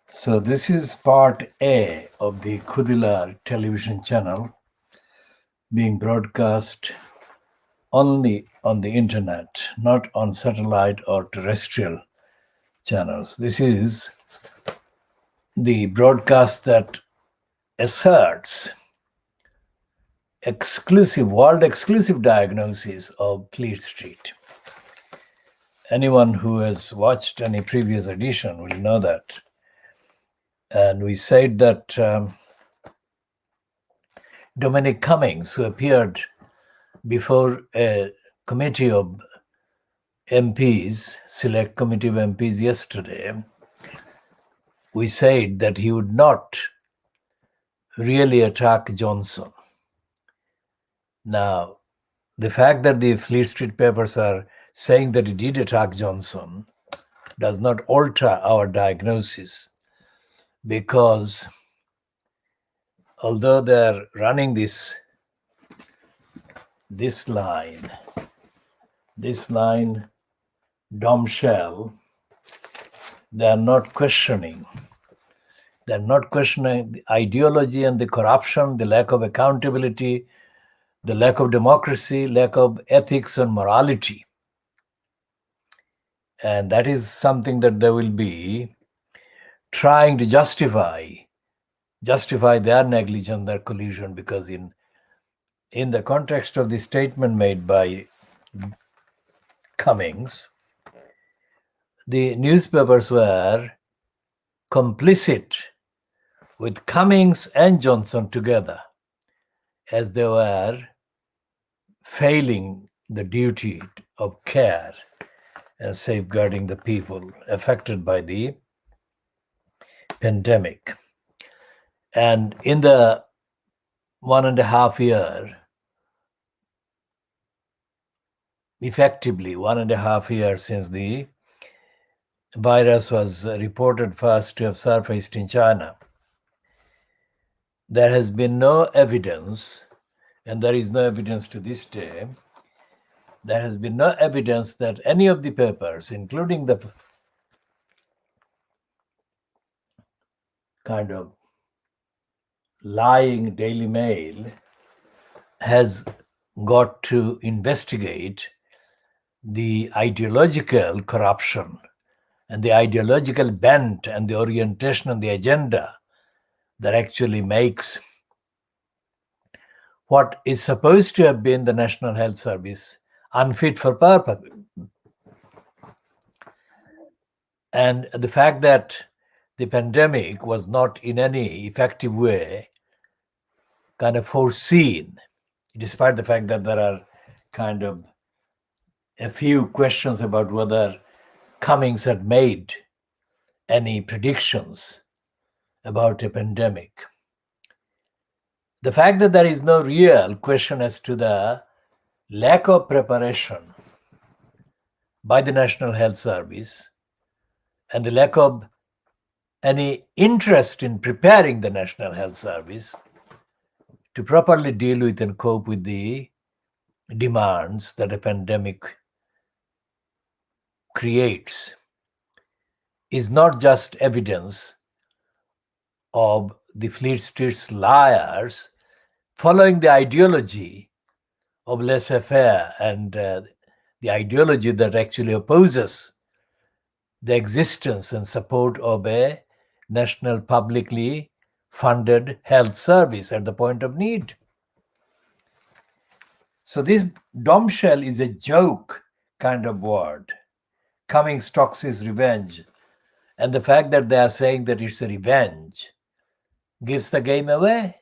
So this is part A of the KhoodeelaarTV television channel being broadcast only on the internet, not on satellite or terrestrial channels. This is the broadcast that asserts world exclusive diagnosis of Fleet Street. Anyone who has watched any previous edition will know that. And we said that Dominic Cummings, who appeared before a committee of MPs, select committee of MPs yesterday, we said that he would not really attack Johnson. Now, the fact that the Fleet Street papers are saying that he did attack Johnson does not alter our diagnosis, because although they're running this line bombshell, they're not questioning the ideology and the corruption, the lack of accountability, the lack of democracy, lack of ethics and morality. And that is something that they will be trying to justify their negligence, their collusion, because in the context of the statement made by Cummings, the newspapers were complicit with Cummings and Johnson together, as they were failing the duty of care and safeguarding the people affected by the pandemic. And in the 1.5 year, effectively 1.5 years since the virus was reported first to have surfaced in China, there has been no evidence, and there is no evidence to this day, there has been no evidence that any of the papers, including the kind of lying Daily Mail, has got to investigate the ideological corruption and the ideological bent and the orientation and the agenda that actually makes what is supposed to have been the National Health Service unfit for purpose. And the fact that the pandemic was not in any effective way kind of foreseen, despite the fact that there are kind of a few questions about whether Cummings had made any predictions about a pandemic. The fact that there is no real question as to the lack of preparation by the National Health Service and the lack of any interest in preparing the National Health Service to properly deal with and cope with the demands that a pandemic creates is not just evidence of the Fleet Street's liars following the ideology of laissez-faire and the ideology that actually opposes the existence and support of a national publicly funded health service at the point of need. So this bombshell is a joke kind of word. Cummings talks his revenge. And the fact that they are saying that it's a revenge gives the game away.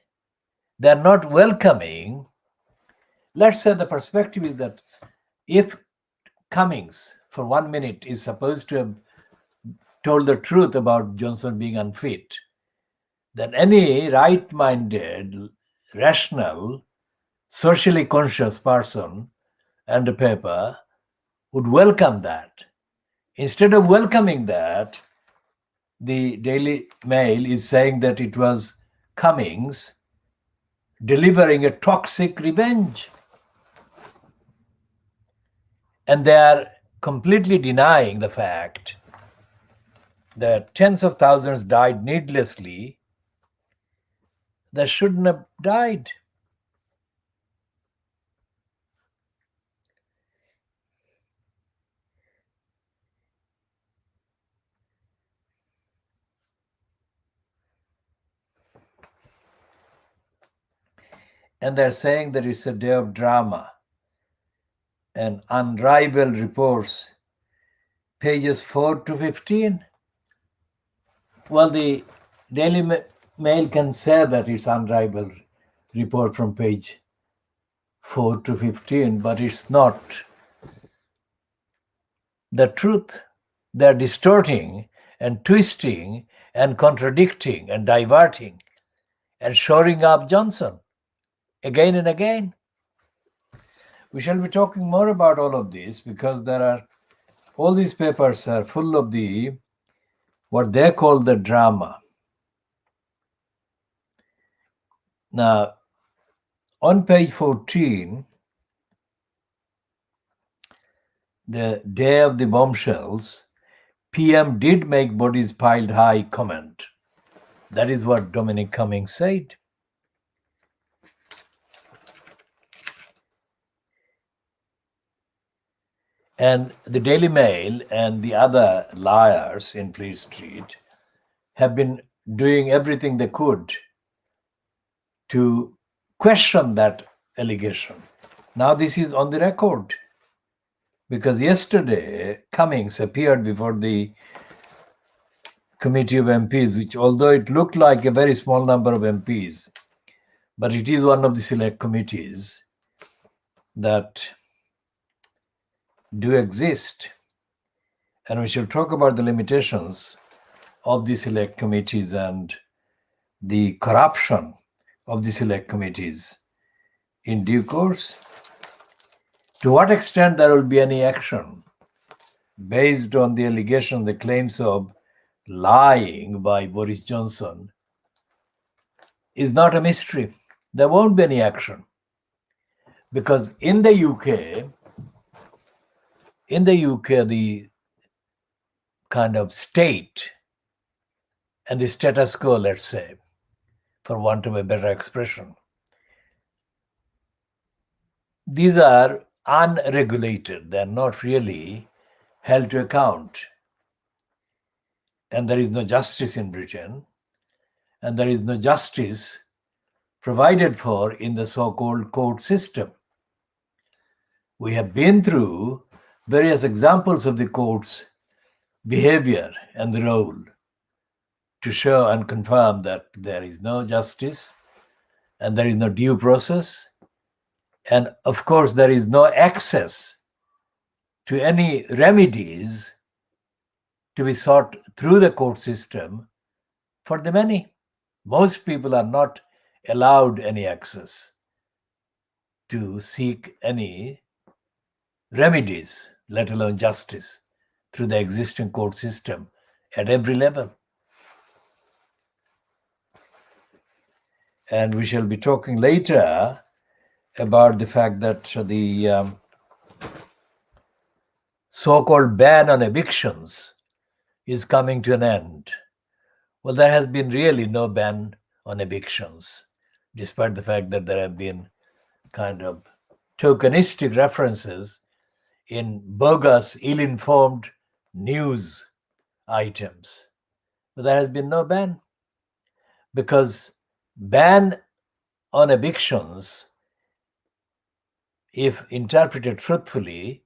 They're not welcoming. Let's say the perspective is that if Cummings, for 1 minute, is supposed to have told the truth about Johnson being unfit, then any right-minded, rational, socially conscious person and a paper would welcome that. Instead of welcoming that, the Daily Mail is saying that it was Cummings delivering a toxic revenge. And they are completely denying the fact that tens of thousands died needlessly that shouldn't have died. And they're saying that it's a day of drama and unrivaled reports, pages 4 to 15. Well, the Daily Mail can say that it's unrivaled report from page 4 to 15, but it's not the truth. They're distorting and twisting and contradicting and diverting and shoring up Johnson again and again. We shall be talking more about all of this because all these papers are full of what they call the drama. Now, on page 14, the day of the bombshells, PM did make bodies piled high comment. That is what Dominic Cummings said. And the Daily Mail and the other liars in Fleet Street have been doing everything they could to question that allegation. Now this is on the record because yesterday Cummings appeared before the committee of MPs, which although it looked like a very small number of MPs, but it is one of the select committees that do exist. And we shall talk about the limitations of the select committees and the corruption of the select committees in due course. To what extent there will be any action based on the allegation, the claims of lying by Boris Johnson is not a mystery. There won't be any action because in the UK, the kind of state and the status quo, let's say, for want of a better expression, these are unregulated. They're not really held to account. And there is no justice in Britain, and there is no justice provided for in the so-called court system. We have been through various examples of the court's behavior and the role to show and confirm that there is no justice and there is no due process. And of course, there is no access to any remedies to be sought through the court system for the many. Most people are not allowed any access to seek any remedies, let alone justice, through the existing court system at every level. And we shall be talking later about the fact that the so-called ban on evictions is coming to an end. Well, there has been really no ban on evictions, despite the fact that there have been kind of tokenistic references in bogus, ill-informed news items. But there has been no ban because ban on evictions, if interpreted truthfully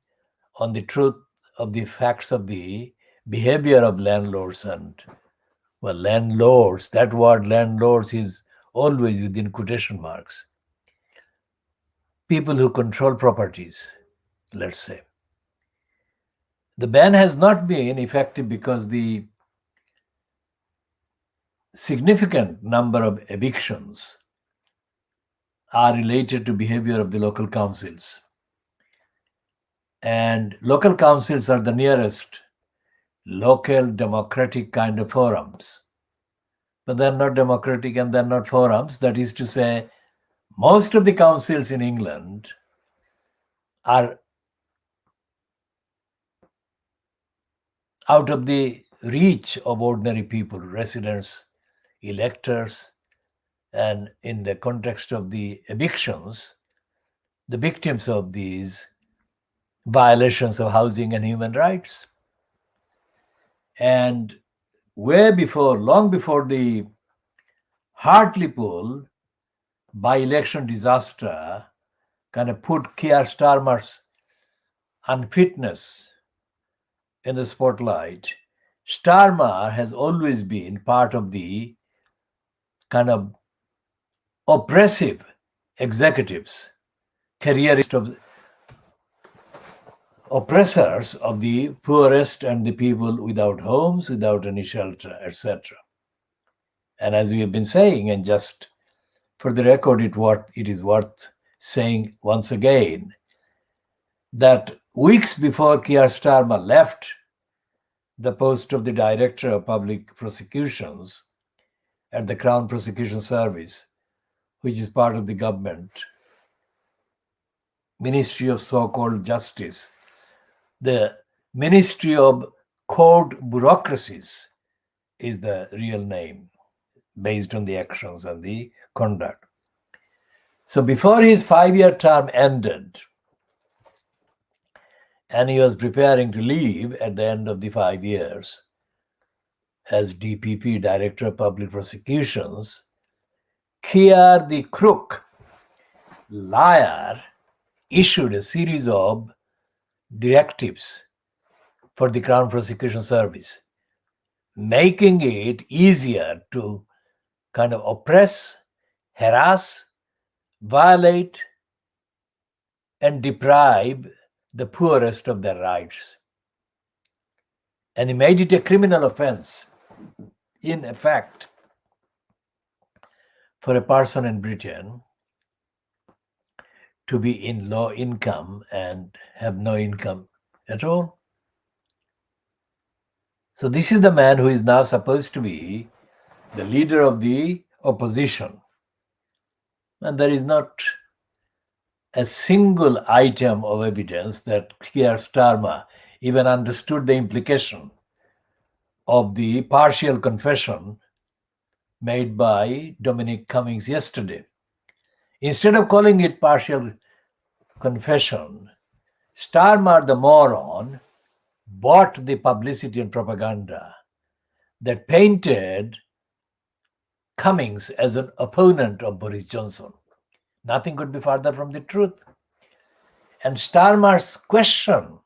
on the truth of the facts of the behavior of landlords and, well, landlords, that word landlords is always within quotation marks. People who control properties, let's say. The ban has not been effective because the significant number of evictions are related to behavior of the local councils. And local councils are the nearest local democratic kind of forums. But they're not democratic and they're not forums. That is to say, most of the councils in England are out of the reach of ordinary people, residents, electors, and in the context of the evictions, the victims of these violations of housing and human rights. And long before the Hartlepool by-election disaster kind of put Keir Starmer's unfitness in the spotlight, Starmer has always been part of the kind of oppressive executives, careerist of oppressors of the poorest and the people without homes, without any shelter, etc. And as we have been saying, and just for the record, it is worth saying once again, that weeks before Keir Starmer left the post of the Director of Public Prosecutions at the Crown Prosecution Service, which is part of the government, Ministry of so-called Justice, the Ministry of Court Bureaucracies is the real name, based on the actions and the conduct. So before his 5-year term ended, and he was preparing to leave at the end of the 5 years as DPP, Director of Public Prosecutions, Keir the crook, liar, issued a series of directives for the Crown Prosecution Service, making it easier to kind of oppress, harass, violate, and deprive the poorest of their rights. And he made it a criminal offense, in effect, for a person in Britain to be in low income and have no income at all. So this is the man who is now supposed to be the leader of the opposition. And there is not a single item of evidence that Keir Starmer even understood the implication of the partial confession made by Dominic Cummings yesterday. Instead of calling it partial confession, Starmer, the moron, bought the publicity and propaganda that painted Cummings as an opponent of Boris Johnson. Nothing could be further from the truth. And Starmer's question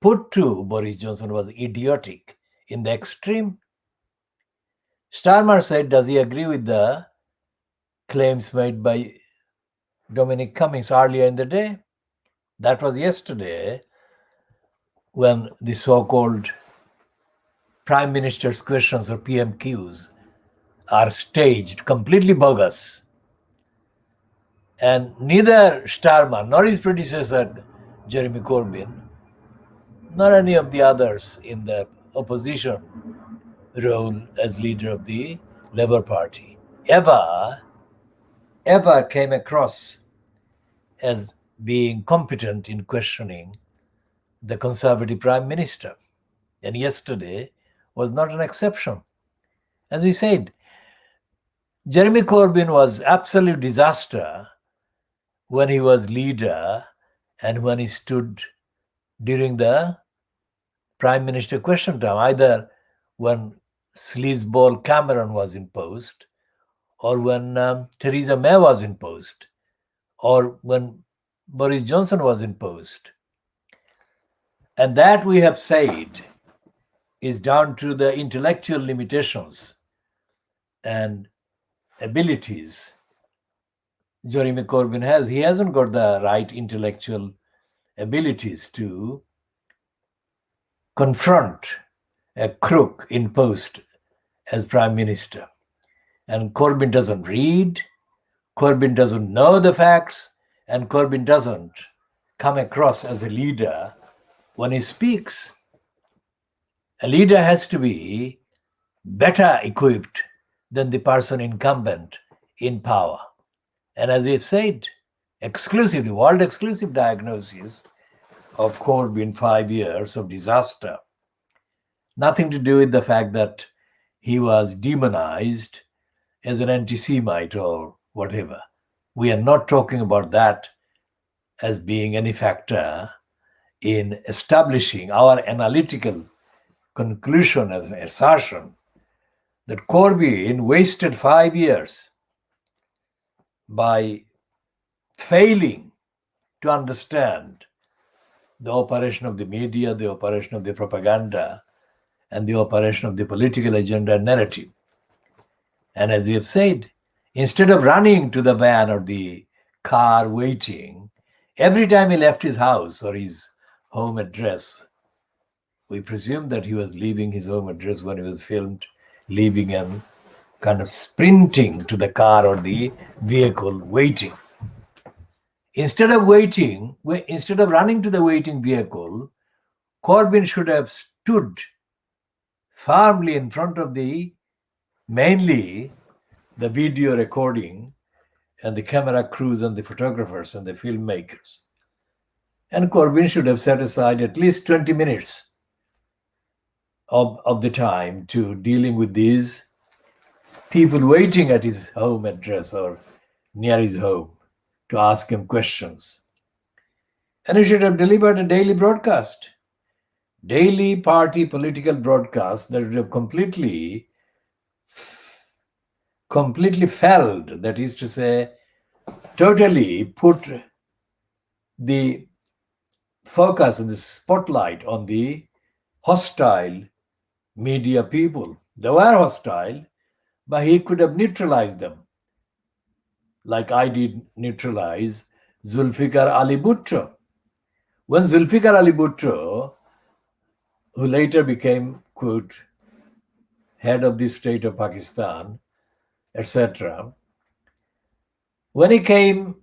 put to Boris Johnson was idiotic in the extreme. Starmer said, does he agree with the claims made by Dominic Cummings earlier in the day? That was yesterday, when the so-called Prime Minister's questions or PMQs are staged, completely bogus. And neither Starmer nor his predecessor, Jeremy Corbyn, nor any of the others in the opposition role as leader of the Labour Party ever came across as being competent in questioning the Conservative Prime Minister. And yesterday was not an exception. As we said, Jeremy Corbyn was absolute disaster when he was leader and when he stood during the Prime Minister question time, either when sleazeball Cameron was in post, or when Theresa May was in post, or when Boris Johnson was in post. And that, we have said, is down to the intellectual limitations and abilities Jeremy Corbyn has. He hasn't got the right intellectual abilities to confront a crook in post as Prime Minister. And Corbyn doesn't read, Corbyn doesn't know the facts, and Corbyn doesn't come across as a leader when he speaks. A leader has to be better equipped than the person incumbent in power. And as we've said, exclusively, world exclusive diagnosis of Corbyn 5 years of disaster. Nothing to do with the fact that he was demonized as an anti-Semite or whatever. We are not talking about that as being any factor in establishing our analytical conclusion as an assertion that Corbyn wasted 5 years by failing to understand the operation of the media, the operation of the propaganda, and the operation of the political agenda and narrative. And as we have said, instead of running to the van or the car waiting, every time he left his house or his home address, we presume that he was leaving his home address when he was filmed, leaving and kind of sprinting to the car or the vehicle waiting. Instead of running to the waiting vehicle, Corbyn should have stood firmly in front of mainly the video recording and the camera crews and the photographers and the filmmakers. And Corbyn should have set aside at least 20 minutes of the time to dealing with these people waiting at his home address or near his home to ask him questions. And he should have delivered a daily party political broadcast that would have completely failed, that is to say, totally put the focus and the spotlight on the hostile media people. They were hostile, but he could have neutralized them, like I did neutralize Zulfikar Ali Bhutto. When Zulfikar Ali Bhutto, who later became, quote, head of the state of Pakistan, etc., when he came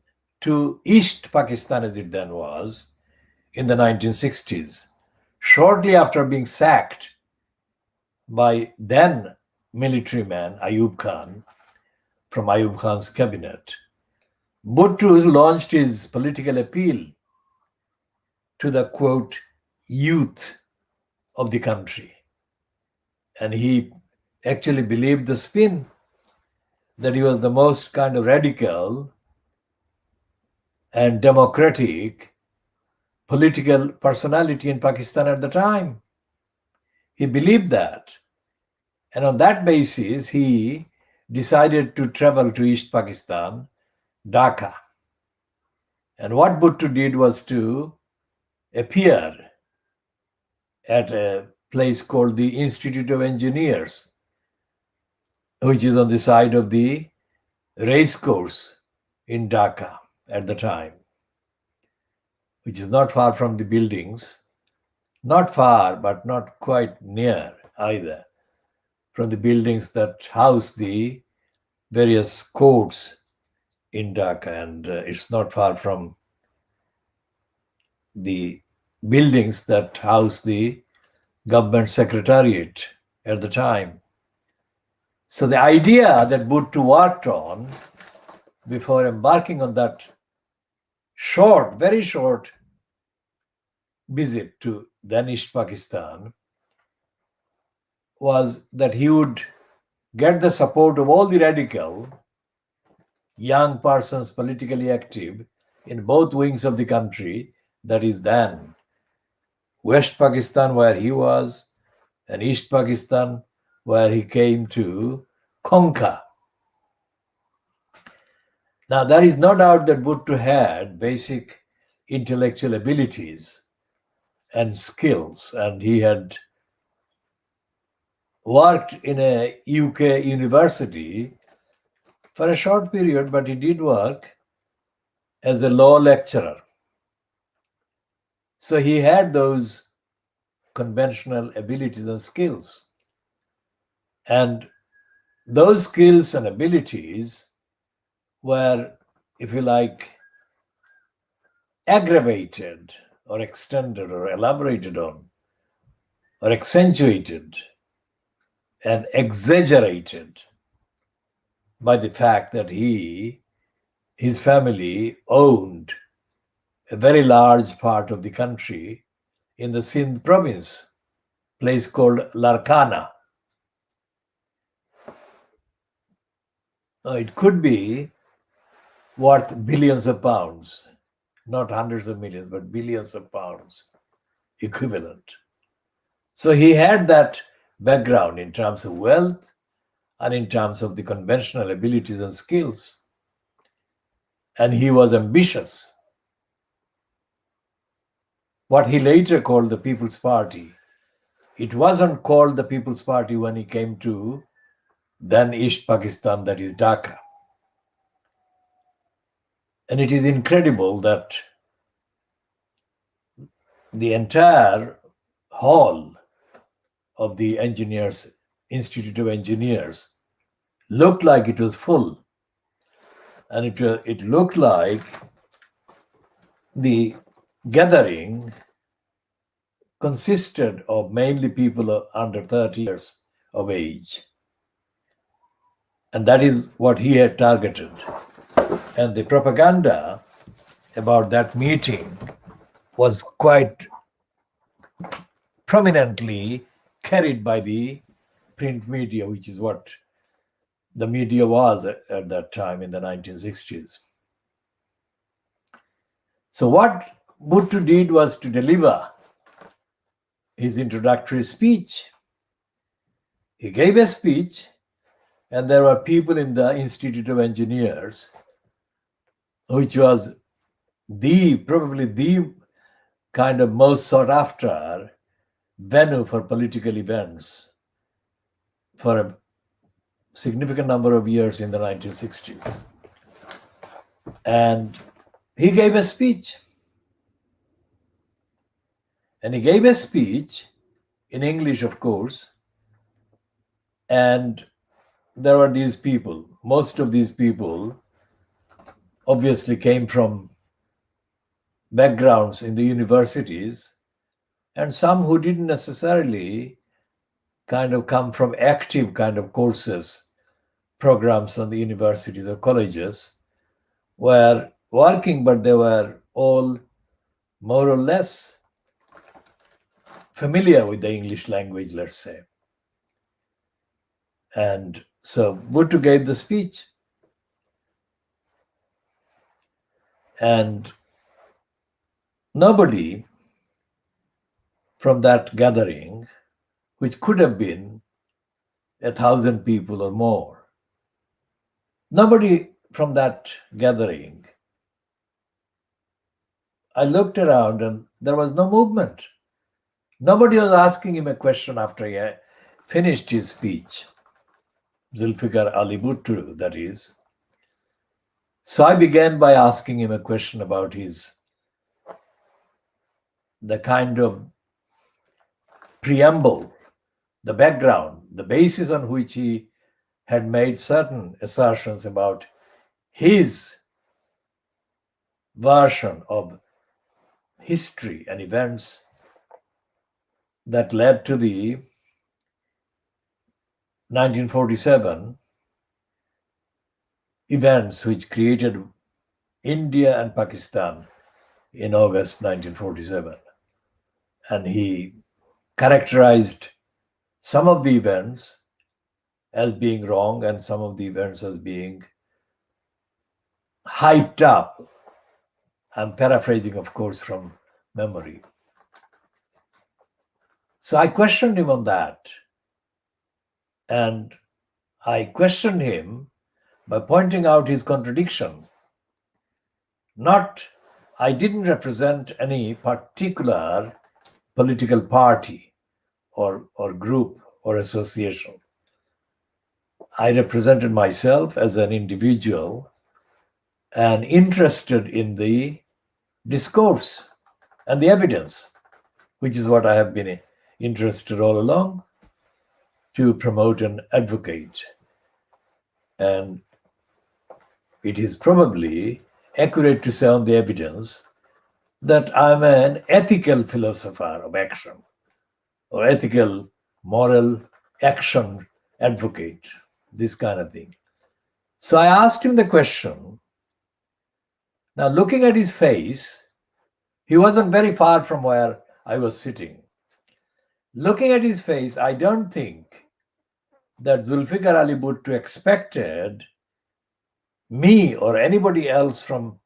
to East Pakistan, as it then was, in the 1960s, shortly after being sacked by then military man Ayub Khan from Ayub Khan's cabinet, Bhutto launched his political appeal to the, quote, youth of the country. And he actually believed the spin that he was the most kind of radical and democratic political personality in Pakistan at the time. He believed that. And on that basis, he decided to travel to East Pakistan, Dhaka. And what Bhutto did was to appear at a place called the Institute of Engineers, which is on the side of the racecourse in Dhaka at the time, which is not far from the buildings, not far, but not quite near either, from the buildings that house the various courts in Dhaka, and it's not far from the buildings that house the government secretariat at the time. So the idea that Bhutto worked on before embarking on that very short visit to then East Pakistan was that he would get the support of all the radical young persons politically active in both wings of the country, that is then West Pakistan, where he was, and East Pakistan, where he came to conquer. Now, there is no doubt that Bhutto had basic intellectual abilities and skills, and he had worked in a UK university for a short period, but he did work as a law lecturer. So he had those conventional abilities and skills. And those skills and abilities were, if you like, aggravated or extended or elaborated on or accentuated and exaggerated by the fact that his family owned a very large part of the country in the Sindh province. place called Larkana. It could be worth billions of pounds, not hundreds of millions, but billions of pounds equivalent. So he had that background in terms of wealth and in terms of the conventional abilities and skills. And he was ambitious. What he later called the People's Party, it wasn't called the People's Party when he came to then East Pakistan, that is Dhaka. And it is incredible that the entire hall of the engineers, Institute of Engineers, looked like it was full. And it looked like the gathering consisted of mainly people under 30 years of age. And that is what he had targeted. And the propaganda about that meeting was quite prominently carried by the print media, which is what the media was at that time in the 1960s. So what Bhutto did was to deliver his introductory speech. He gave a speech, and there were people in the Institute of Engineers, which was probably the kind of most sought after venue for political events for a significant number of years in the 1960s. And he gave a speech. And he gave a speech in English, of course. And there were these people. Most of these people obviously came from backgrounds in the universities, and some who didn't necessarily kind of come from active kind of courses, programs on the universities or colleges, were working, but they were all more or less familiar with the English language, let's say. And so Bhutto gave the speech. And nobody from that gathering, which could have been 1,000 people or more, nobody from that gathering, I looked around and there was no movement. Nobody was asking him a question after he finished his speech. Zulfikar Ali Bhutto, that is. So I began by asking him a question about the kind of preamble, the background, the basis on which he had made certain assertions about his version of history and events that led to the 1947 events which created India and Pakistan in August 1947. And he characterized some of the events as being wrong and some of the events as being hyped up. I'm paraphrasing, of course, from memory. So I questioned him on that. And I questioned him by pointing out his contradiction. I didn't represent any particular political party or group or association. I represented myself as an individual and interested in the discourse and the evidence, which is what I have been interested all along to promote and advocate. And it is probably accurate to say on the evidence that I'm an ethical philosopher of action or ethical moral action advocate, this kind of thing. So I asked him the question. Now, looking at his face, he wasn't very far from where I was sitting. looking at his face, I don't think that Zulfikar Ali Bhutto expected me or anybody else from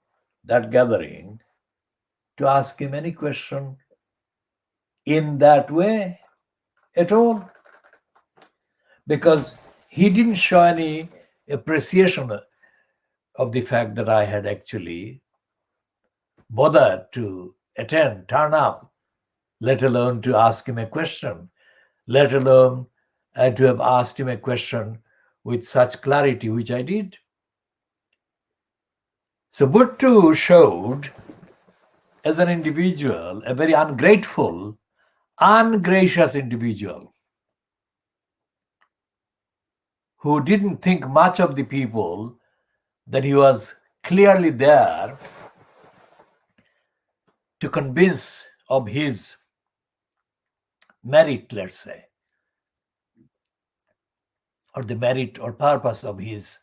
that gathering to ask him any question in that way at all, because he didn't show any appreciation of the fact that I had actually bothered to attend, turn up, let alone to ask him a question, let alone to have asked him a question with such clarity, which I did. So Bhutto showed, as an individual, a very ungrateful, ungracious individual who didn't think much of the people, that he was clearly there to convince of his merit, let's say, or the merit or purpose of his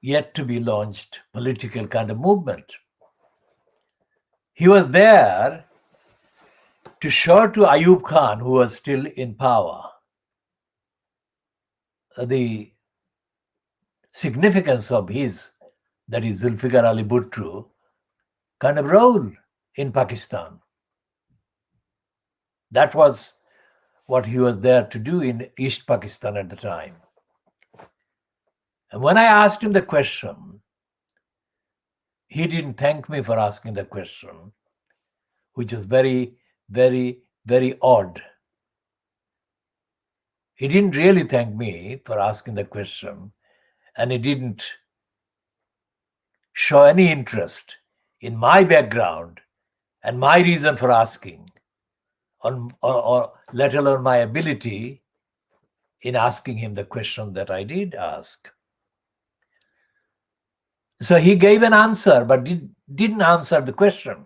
yet to be launched political kind of movement. He was there to show to Ayub Khan, who was still in power, the significance of his, that is Zulfikar Ali Bhutto, kind of role in Pakistan. That was what he was there to do in East Pakistan at the time. And when I asked him the question, he didn't thank me for asking the question, which is very, very, very odd. He didn't really thank me for asking the question, and he didn't show any interest in my background and my reason for asking, or let alone my ability in asking him the question that I did ask. So he gave an answer, but didn't answer the question.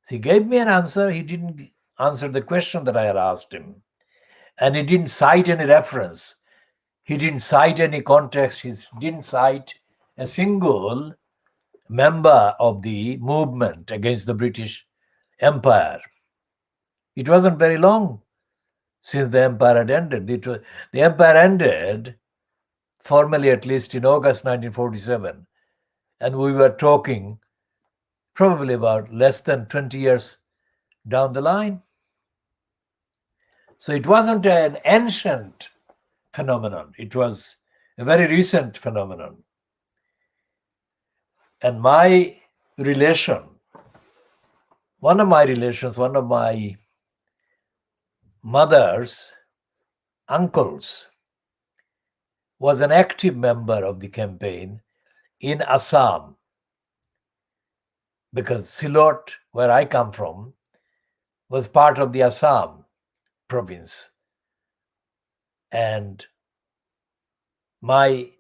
He gave me an answer, he didn't answer the question that I had asked him. And he didn't cite any reference. He didn't cite any context. He didn't cite a single member of the movement against the British Empire. It wasn't very long since the empire had ended. The empire ended, formally at least, in August 1947. And we were talking probably about less than 20 years down the line. So it wasn't an ancient phenomenon. It was a very recent phenomenon. And my relation, one of my mother's uncles was an active member of the campaign in Assam, because Silot, where I come from, was part of the Assam province. And my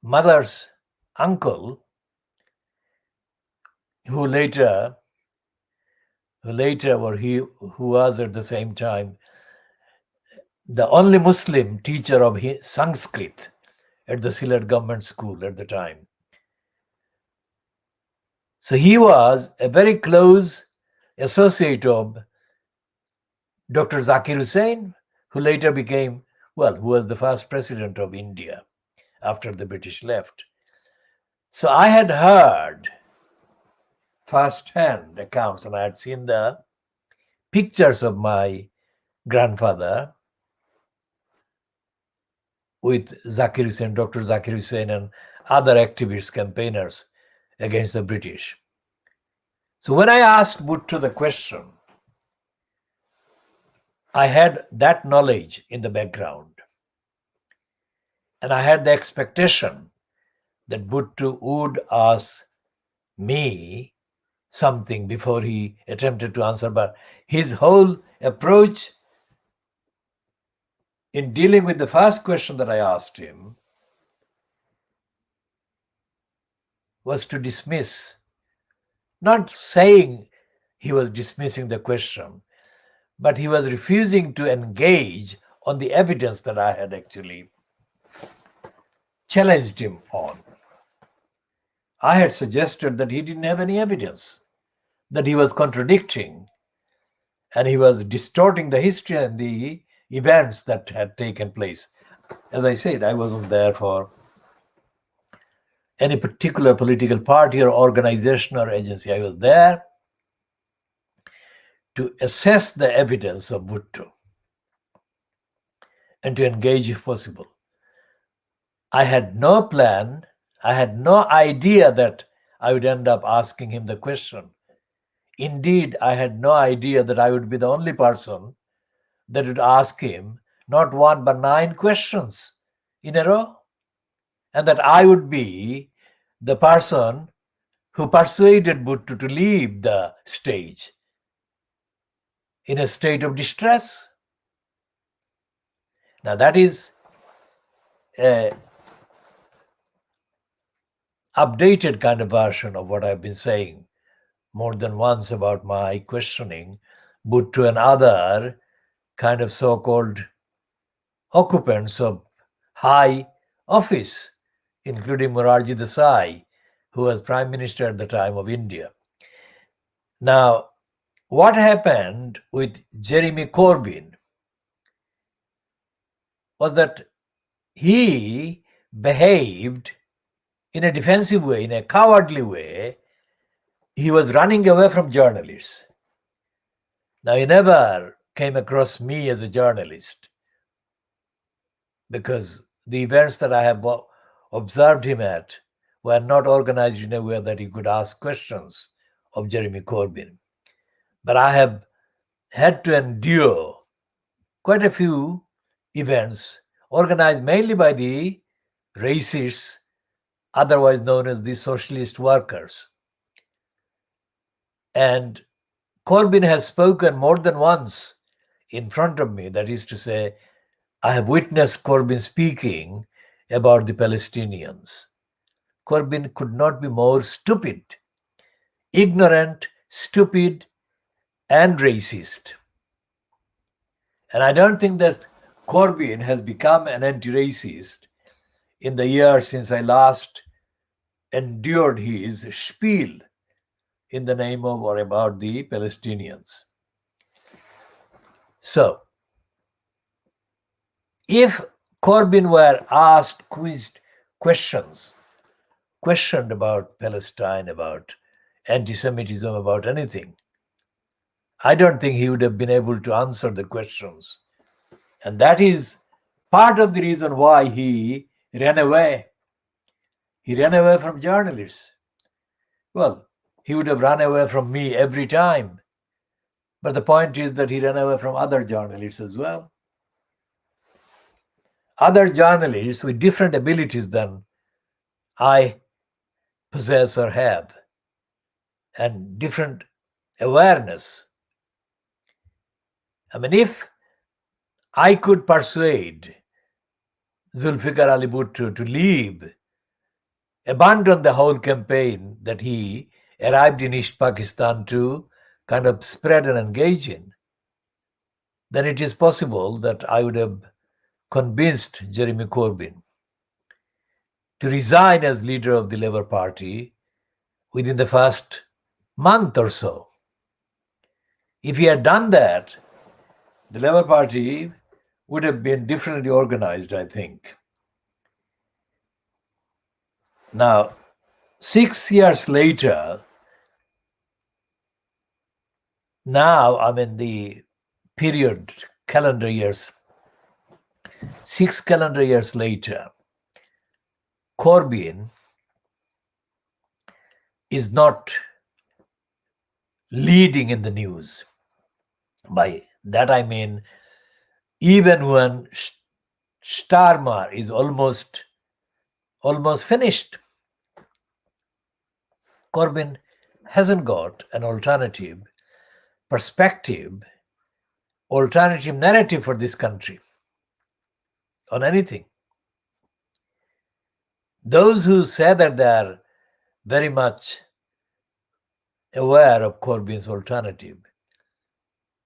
mother's uncle, who was at the same time the only Muslim teacher of Sanskrit at the Sylhet government school at the time. So he was a very close associate of Dr. Zakir Hussain, who later became, who was the first president of India after the British left. So I had heard first-hand accounts, and I had seen the pictures of my grandfather with Zakir Hussain, Dr. Zakir Hussain, and other activist campaigners against the British. So when I asked Bhutto the question, I had that knowledge in the background. And I had the expectation that Bhutto would ask me something before he attempted to answer. But his whole approach in dealing with the first question that I asked him was to dismiss, not saying he was dismissing the question, but he was refusing to engage on the evidence that I had actually challenged him on. I had suggested that he didn't have any evidence, that he was contradicting and he was distorting the history and the events that had taken place. As I said, I wasn't there for any particular political party or organization or agency. I was there to assess the evidence of Bhutto and to engage if possible. I had no plan. I had no idea that I would end up asking him the question. Indeed, I had no idea that I would be the only person that would ask him not one but 9 questions in a row, and that I would be the person who persuaded Bhutto to leave the stage in a state of distress. Now that is a updated kind of version of what I've been saying more than once about my questioning Bhutto and other kind of so-called occupants of high office, including Morarji Desai, who was Prime Minister at the time of India. Now, what happened with Jeremy Corbyn was that he behaved in a defensive way, in a cowardly way. He was running away from journalists. Now, he never came across me as a journalist because the events that I have observed him at were not organized in a way that he could ask questions of Jeremy Corbyn. But I have had to endure quite a few events organized mainly by the racists, otherwise known as the socialist workers. And Corbyn has spoken more than once in front of me, that is to say, I have witnessed Corbyn speaking about the Palestinians. Corbyn could not be more stupid, ignorant, stupid, and racist. And I don't think that Corbyn has become an anti-racist in the years since I last endured his spiel in the name of or about the Palestinians. So, if Corbyn were asked questioned about Palestine, about anti-Semitism, about anything, I don't think he would have been able to answer the questions. And that is part of the reason why he ran away. He ran away from journalists. Well, he would have run away from me every time. But the point is that he ran away from other journalists as well. Other journalists with different abilities than I possess or have, and different awareness. I mean, if I could persuade Zulfikar Ali Bhutto to leave, abandon the whole campaign that he arrived in East Pakistan to kind of spread and engage in, then it is possible that I would have convinced Jeremy Corbyn to resign as leader of the Labour Party within the first month or so. If he had done that, the Labour Party would have been differently organized, I think. Now, 6 years later, now I'm in the period, calendar years, 6 calendar years later, Corbyn is not leading in the news. By that I mean, even when Starmer is almost finished, Corbyn hasn't got an alternative perspective, alternative narrative for this country on anything. Those who say that they are very much aware of Corbyn's alternative,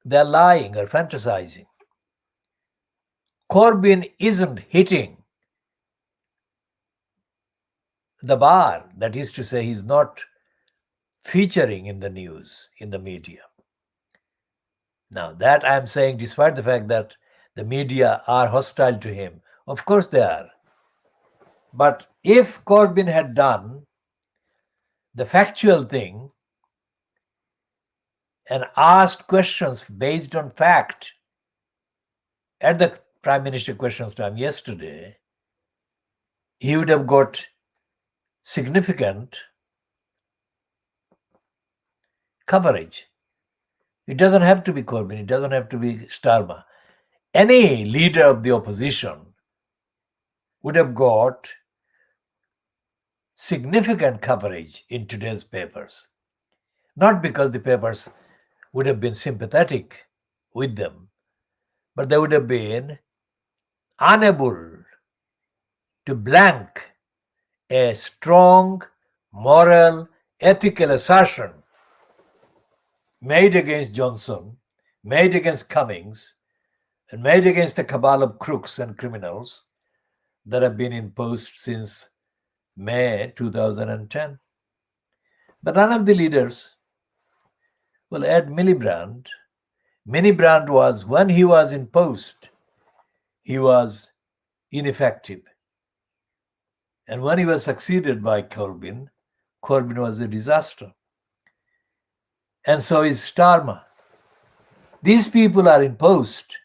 they are lying or fantasizing. Corbyn isn't hitting the bar, that is to say, he's not featuring in the news, in the media. Now, that I'm saying, despite the fact that the media are hostile to him, of course they are. But if Corbyn had done the factual thing and asked questions based on fact at the Prime Minister questions time yesterday, he would have got significant coverage. It doesn't have to be Corbyn, it doesn't have to be Starmer. Any leader of the opposition would have got significant coverage in today's papers. Not because the papers would have been sympathetic with them, but they would have been unable to blank a strong moral, ethical assertion made against Johnson, made against Cummings, and made against the cabal of crooks and criminals that have been in post since May 2010. But none of the leaders will add Miliband. Miliband was, when he was in post, he was ineffective. And when he was succeeded by Corbyn, Corbyn was a disaster. And so is Starmer. These people are in post,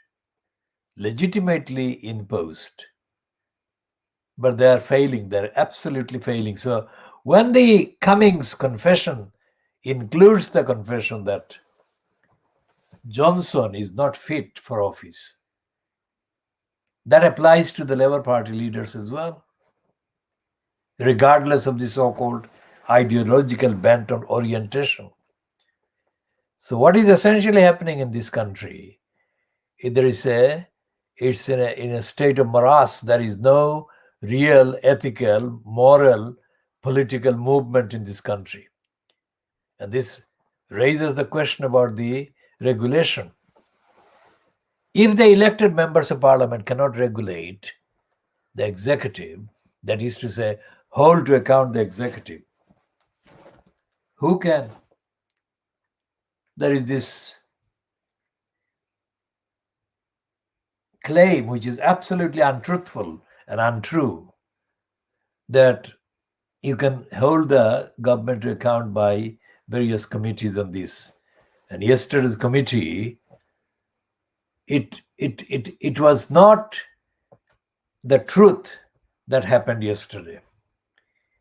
legitimately in post, but they are failing. They're absolutely failing. So when the Cummings confession includes the confession that Johnson is not fit for office, that applies to the Labour Party leaders as well, regardless of the so-called ideological bent or orientation. So what is essentially happening in this country? It's in a state of morass. There is no real ethical, moral, political movement in this country. And this raises the question about the regulation. If the elected members of parliament cannot regulate the executive, that is to say, hold to account the executive, who can? There is this claim, which is absolutely untruthful and untrue, that you can hold the government to account by various committees on this. And yesterday's committee, it was not the truth that happened yesterday.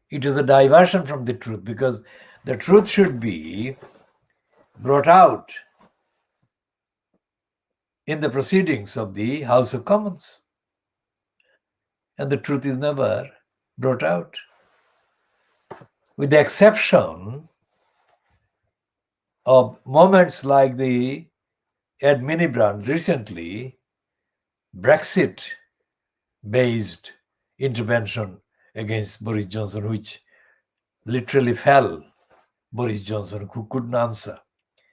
It is a diversion from the truth, because the truth should be brought out in the proceedings of the House of Commons. And the truth is never brought out. With the exception of moments like the Ed Miliband recently, Brexit-based intervention against Boris Johnson, which literally fell Boris Johnson, who couldn't answer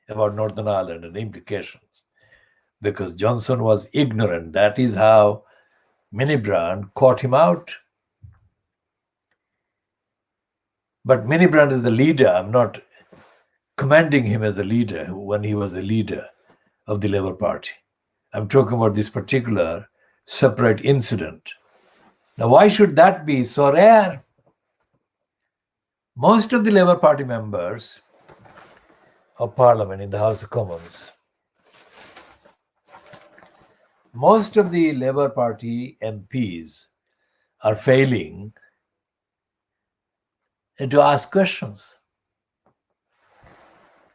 about Northern Ireland and implications, because Johnson was ignorant. That is how Miliband caught him out. But Miliband is the leader. I'm not commending him as a leader when he was a leader of the Labour Party. I'm talking about this particular separate incident. Now, why should that be so rare? Most of the Labour Party members of Parliament in the House of Commons, most of the Labour Party MPs are failing to ask questions.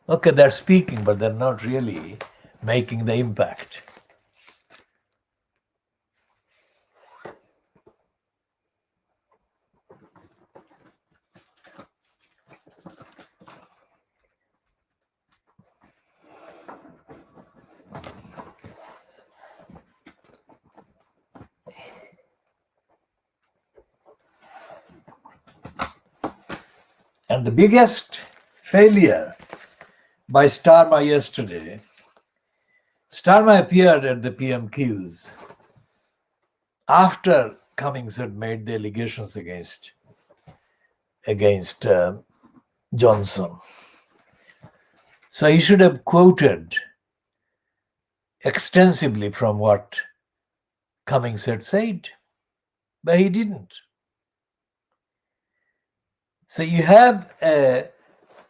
Okay, they're speaking, but they're not really making the impact. And the biggest failure by Starmer yesterday, Starmer appeared at the PMQs after Cummings had made the allegations against Johnson. So he should have quoted extensively from what Cummings had said, but he didn't. So you have a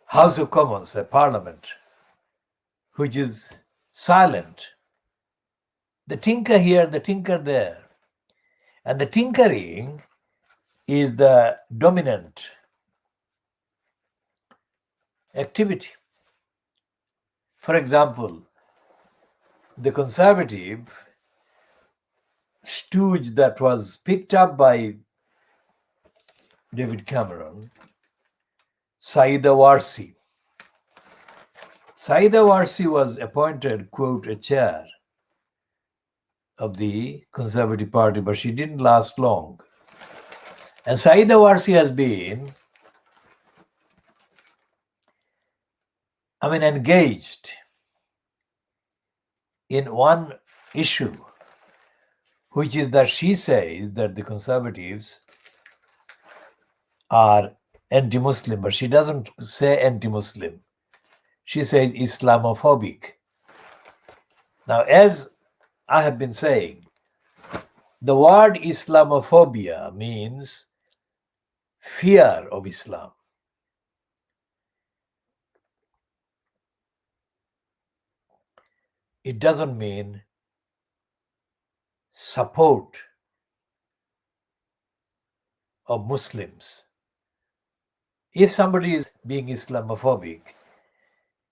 House of Commons, a parliament, which is silent. The tinker here, the tinker there. And the tinkering is the dominant activity. For example, the conservative stooge that was picked up by David Cameron, Saida Warsi. Saida Warsi was appointed, quote, a chair of the Conservative Party, but she didn't last long. And Saida Warsi has been, engaged in one issue, which is that she says that the Conservatives are anti-Muslim, but she doesn't say anti-Muslim. She says Islamophobic. Now, as I have been saying, the word Islamophobia means fear of Islam. It doesn't mean support of Muslims. If somebody is being Islamophobic,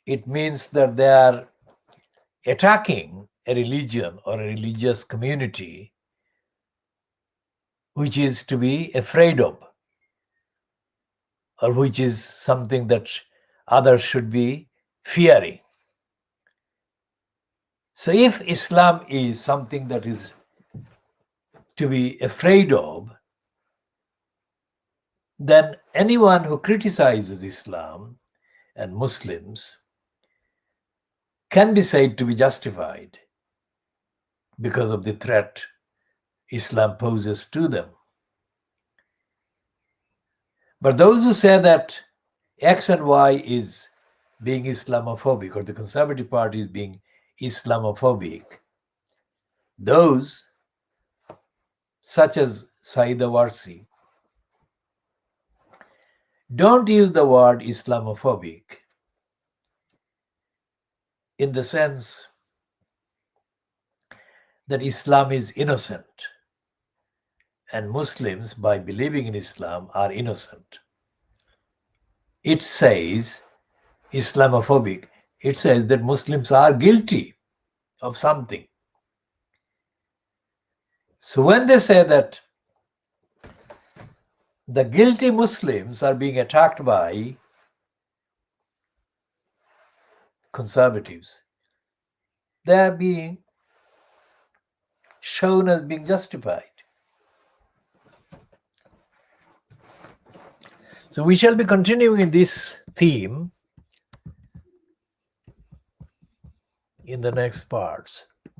it means that they are attacking a religion or a religious community which is to be afraid of, or which is something that others should be fearing. So if Islam is something that is to be afraid of, then anyone who criticizes Islam and Muslims can be said to be justified because of the threat Islam poses to them. But those who say that X and Y is being Islamophobic, or the Conservative Party is being Islamophobic, those, such as Saida Warsi, don't use the word Islamophobic in the sense that Islam is innocent and Muslims, by believing in Islam, are innocent. It says Islamophobic. It says that Muslims are guilty of something. So when they say that the guilty Muslims are being attacked by conservatives, they are being shown as being justified. So we shall be continuing in this theme in the next parts.